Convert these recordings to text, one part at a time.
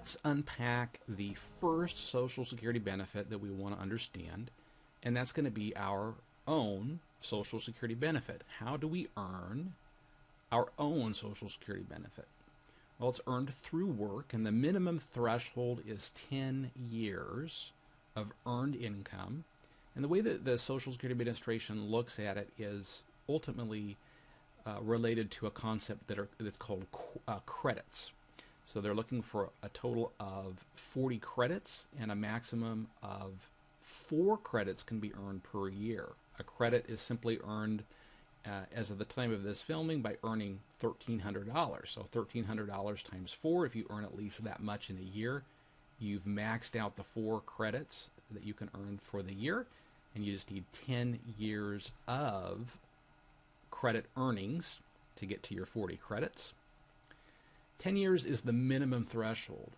let's unpack the first Social Security benefit that we want to understand, and that's going to be our own Social Security benefit. How do we earn our own Social Security benefit? Well, it's earned through work, and the minimum threshold is 10 years of earned income. And the way that the Social Security Administration looks at it is ultimately related to a concept that's called credits. So they're looking for a total of 40 credits, and a maximum of 4 credits can be earned per year. A credit is simply earned as of the time of this filming by earning $1,300. So $1,300 times 4, if you earn at least that much in a year, you've maxed out the 4 credits that you can earn for the year, and you just need 10 years of credit earnings to get to your 40 credits. 10 years is the minimum threshold.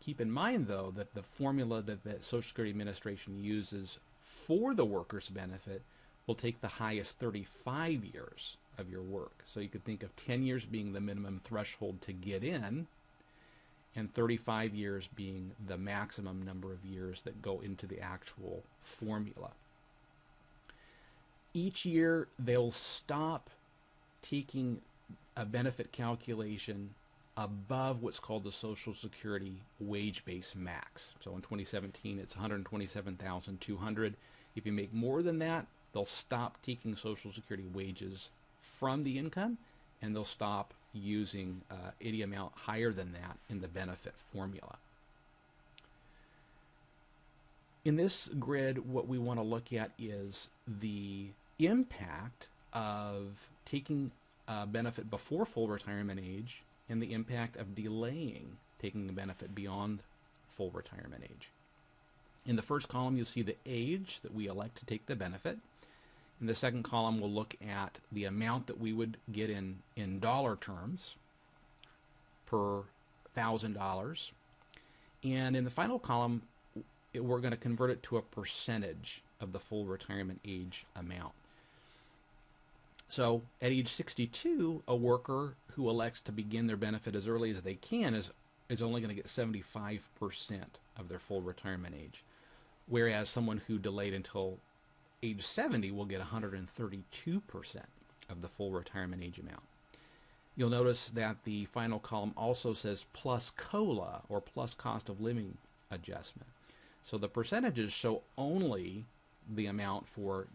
Keep in mind, though, that the formula that the Social Security Administration uses for the worker's benefit will take the highest 35 years of your work. So you could think of 10 years being the minimum threshold to get in, and 35 years being the maximum number of years that go into the actual formula. Each year, they'll stop taking a benefit calculation above what's called the Social Security wage base max. So in 2017, it's $127,200. If you make more than that, they'll stop taking Social Security wages from the income, and they'll stop using any amount higher than that in the benefit formula. In this grid, what we want to look at is the impact of taking a benefit before full retirement age and the impact of delaying taking a benefit beyond full retirement age. In the first column, you'll see the age that we elect to take the benefit. In the second column, we'll look at the amount that we would get in dollar terms per $1,000. And in the final column, we're going to convert it to a percentage of the full retirement age amount. So at age 62, a worker who elects to begin their benefit as early as they can is only going to get 75% of their full retirement age, whereas someone who delayed until age 70 will get 132% of the full retirement age amount. You'll notice that the final column also says plus COLA, or plus cost of living adjustment. So the percentages show only the amount for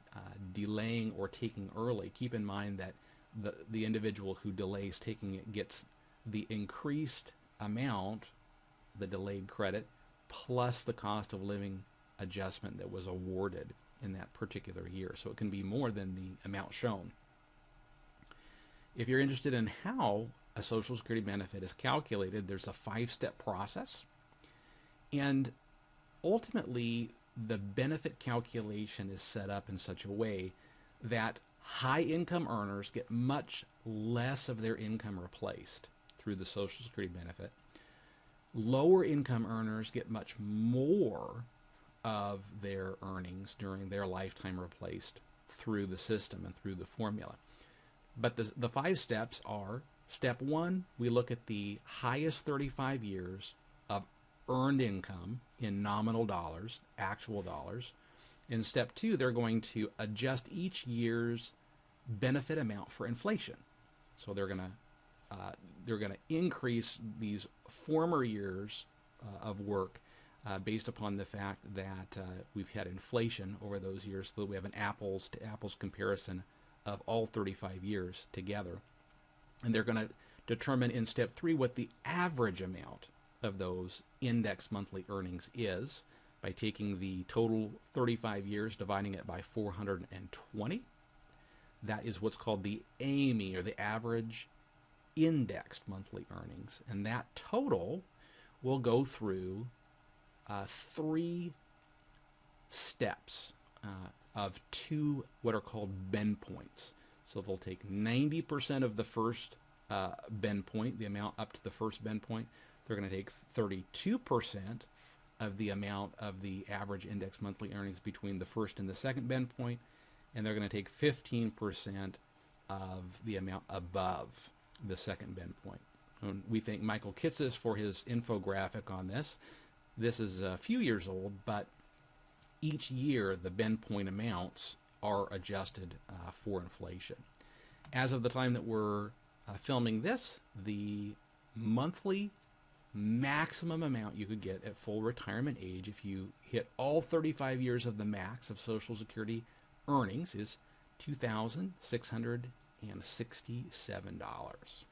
delaying or taking early. Keep in mind that the individual who delays taking it gets the increased amount, the delayed credit, plus the cost of living adjustment that was awarded in that particular year. So it can be more than the amount shown. If you're interested in how a Social Security benefit is calculated, there's a 5-step process. And ultimately, the benefit calculation is set up in such a way that high-income earners get much less of their income replaced through the Social Security benefit. Lower-income earners get much more of their earnings during their lifetime replaced through the system and through the formula. But the 5 steps are: step 1, we look at the highest 35 years of earned income in nominal dollars, actual dollars. In step 2, they're going to adjust each year's benefit amount for inflation. So they're going to increase these former years of work based upon the fact that we've had inflation over those years, so that we have an apples to apples comparison of all 35 years together. And they're going to determine in step 3 what the average amount of those indexed monthly earnings is by taking the total 35 years, dividing it by 420. That is what's called the AMI, or the average indexed monthly earnings. And that total will go through 3 steps of 2 what are called bend points. So they'll take 90% of the first bend point, the amount up to the first bend point. They're going to take 32% of the amount of the average index monthly earnings between the first and the second bend point, and they're going to take 15% of the amount above the second bend point. And we thank Michael Kitsis for his infographic on this. This is a few years old, but each year the bend point amounts are adjusted for inflation. As of the time that we're filming this, the monthly maximum amount you could get at full retirement age if you hit all 35 years of the max of Social Security earnings is $2,667.